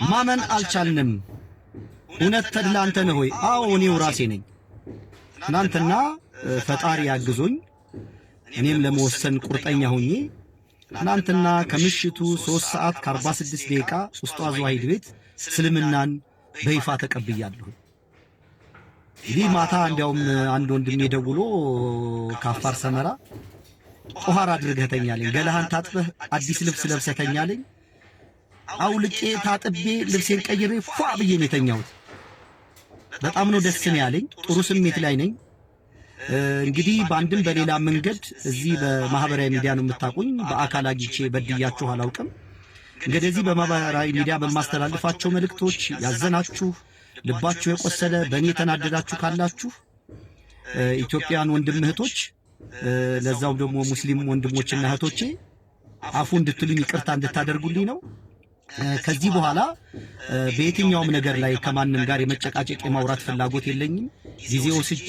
ማመን አልቻልንም። እውነት ተድላ አንተ ነህ ወይ? አዎ እኔው ራሴ ነኝ። ትናንትና ፈጣሪ ያግዞኝ እኔም ለመወሰን ቁርጠኛ ሆኜ ትናንትና ከምሽቱ 3 ሰዓት ከ46 ደቂቃ ኡስታዝ ዋሂድ ቤት እስልምናን በይፋ ተቀብያለሁ። ይህ ማታ እንዲያውም አንድ ወንድሜ ደውሎ ካፋር ሰመራ ጦሃር አድርገህ ተኛለኝ፣ ገላህን ታጥበህ አዲስ ልብስ ለብሰህ ተኛለኝ። አውልቄ ታጥቤ ልብሴን ቀይሬ ፏ ብዬ ነው የተኛሁት። በጣም ነው ደስ ያለኝ። ጥሩ ስሜት ላይ ነኝ። እንግዲህ በአንድም በሌላ መንገድ እዚህ በማህበራዊ ሚዲያ ነው የምታውቁኝ። በአካል አግኝቼ በድያችሁ አላውቅም። እንግዲህ እዚህ በማህበራዊ ሚዲያ በማስተላልፋቸው መልእክቶች ያዘናችሁ፣ ልባችሁ የቆሰለ በእኔ የተናደዳችሁ ካላችሁ ኢትዮጵያን ወንድም እህቶች፣ ለዛውም ደግሞ ሙስሊም ወንድሞችና እህቶቼ አፉ እንድትሉኝ ይቅርታ እንድታደርጉልኝ ነው። ከዚህ በኋላ በየትኛውም ነገር ላይ ከማንም ጋር የመጨቃጨቅ የማውራት ፍላጎት የለኝም። ጊዜ ወስጄ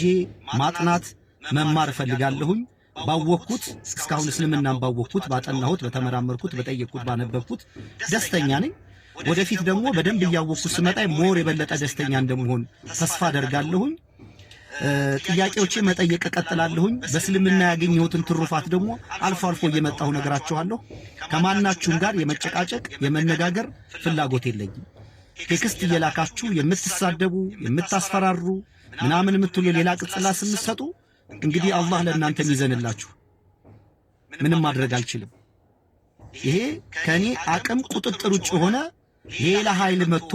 ማጥናት መማር እፈልጋለሁኝ። ባወቅኩት እስካሁን እስልምናን ባወቅኩት፣ ባጠናሁት፣ በተመራመርኩት፣ በጠየቅኩት፣ ባነበብኩት ደስተኛ ነኝ። ወደፊት ደግሞ በደንብ እያወቅኩት ስመጣ ሞር የበለጠ ደስተኛ እንደምሆን ተስፋ አደርጋለሁኝ። ጥያቄዎቼ መጠየቅ እቀጥላለሁኝ። በእስልምና ያገኘሁትን ትሩፋት ደግሞ አልፎ አልፎ እየመጣሁ ነገራችኋለሁ። ከማናችሁም ጋር የመጨቃጨቅ የመነጋገር ፍላጎት የለኝም። ቴክስት እየላካችሁ የምትሳደቡ የምታስፈራሩ ምናምን የምትሉ ሌላ ቅጽላ ስምሰጡ እንግዲህ አላህ ለእናንተ ይዘንላችሁ። ምንም ማድረግ አልችልም። ይሄ ከኔ አቅም ቁጥጥር ውጭ ሆነ ሌላ ኃይል መጥቶ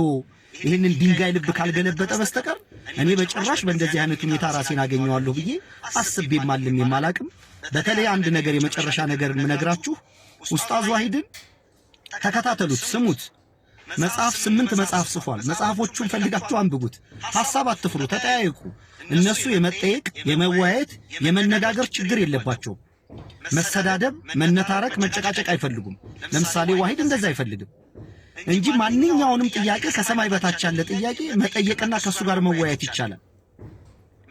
ይህንን ድንጋይ ልብ ካልገለበጠ በስተቀር እኔ በጭራሽ በእንደዚህ አይነት ሁኔታ ራሴን አገኘዋለሁ ብዬ አስቤም አልሜም አላቅም። በተለይ አንድ ነገር የመጨረሻ ነገር የምነግራችሁ ኡስታዝ ዋሂድን ተከታተሉት፣ ስሙት። መጽሐፍ 8 መጽሐፍ ጽፏል። መጽሐፎቹን ፈልጋችሁ አንብቡት። ሐሳብ አትፍሩ፣ ተጠያየቁ። እነሱ የመጠየቅ የመወያየት የመነጋገር ችግር የለባቸውም። መሰዳደብ፣ መነታረክ፣ መጨቃጨቅ አይፈልጉም። ለምሳሌ ዋሂድ እንደዛ አይፈልግም እንጂ ማንኛውንም ጥያቄ ከሰማይ በታች ያለ ጥያቄ መጠየቅና ከሱ ጋር መወያየት ይቻላል።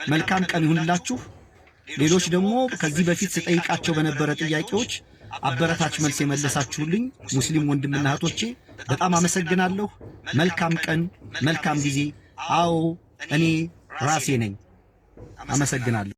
መልካም ቀን ይሁንላችሁ። ሌሎች ደግሞ ከዚህ በፊት ስጠይቃቸው በነበረ ጥያቄዎች አበረታች መልስ የመለሳችሁልኝ ሙስሊም ወንድምና እህቶቼ በጣም አመሰግናለሁ። መልካም ቀን፣ መልካም ጊዜ። አዎ እኔ ራሴ ነኝ። አመሰግናለሁ።